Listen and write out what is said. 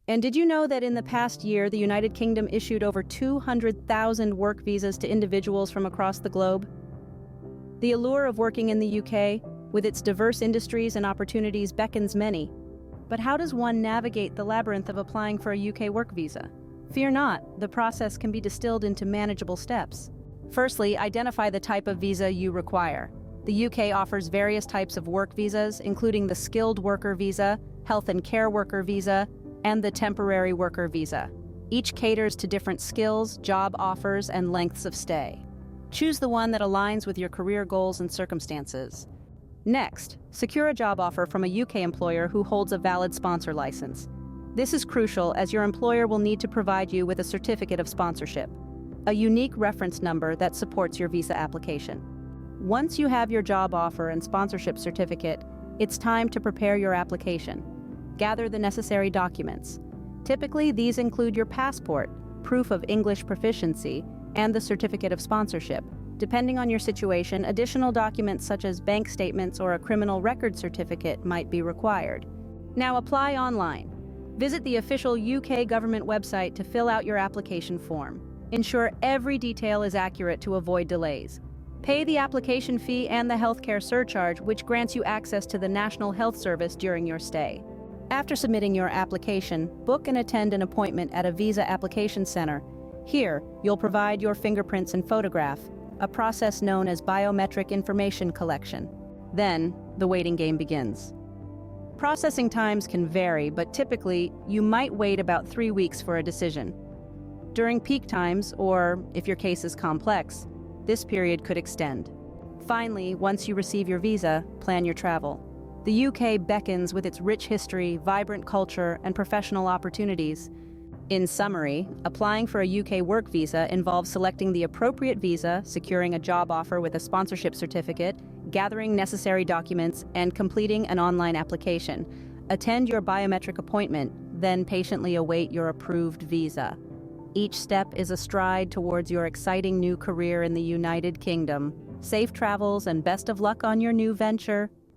And did you know that in the past year, the United Kingdom issued over 200,000 work visas to individuals from across the globe? The allure of working in the UK, with its diverse industries and opportunities, beckons many. But how does one navigate the labyrinth of applying for a UK work visa? Fear not, the process can be distilled into manageable steps. Firstly, identify the type of visa you require. The UK offers various types of work visas, including the skilled worker visa, health and care worker visa, and the temporary worker visa. Each caters to different skills, job offers, and lengths of stay. Choose the one that aligns with your career goals and circumstances. Next, secure a job offer from a UK employer who holds a valid sponsor license. This is crucial as your employer will need to provide you with a certificate of sponsorship, a unique reference number that supports your visa application. Once you have your job offer and sponsorship certificate, it's time to prepare your application. Gather the necessary documents. Typically, these include your passport, proof of English proficiency, and the certificate of sponsorship. Depending on your situation, additional documents such as bank statements or a criminal record certificate might be required. Now apply online. Visit the official UK government website to fill out your application form. Ensure every detail is accurate to avoid delays. Pay the application fee and the healthcare surcharge, which grants you access to the National Health Service during your stay. After submitting your application, book and attend an appointment at a visa application center. Here, you'll provide your fingerprints and photograph, a process known as biometric information collection. Then, the waiting game begins. Processing times can vary, but typically, you might wait about 3 weeks for a decision. During peak times, or if your case is complex, this period could extend. Finally, once you receive your visa, plan your travel. The UK beckons with its rich history, vibrant culture, and professional opportunities. In summary, applying for a UK work visa involves selecting the appropriate visa, securing a job offer with a sponsorship certificate, gathering necessary documents, and completing an online application. Attend your biometric appointment, then patiently await your approved visa. Each step is a stride towards your exciting new career in the United Kingdom. Safe travels and best of luck on your new venture.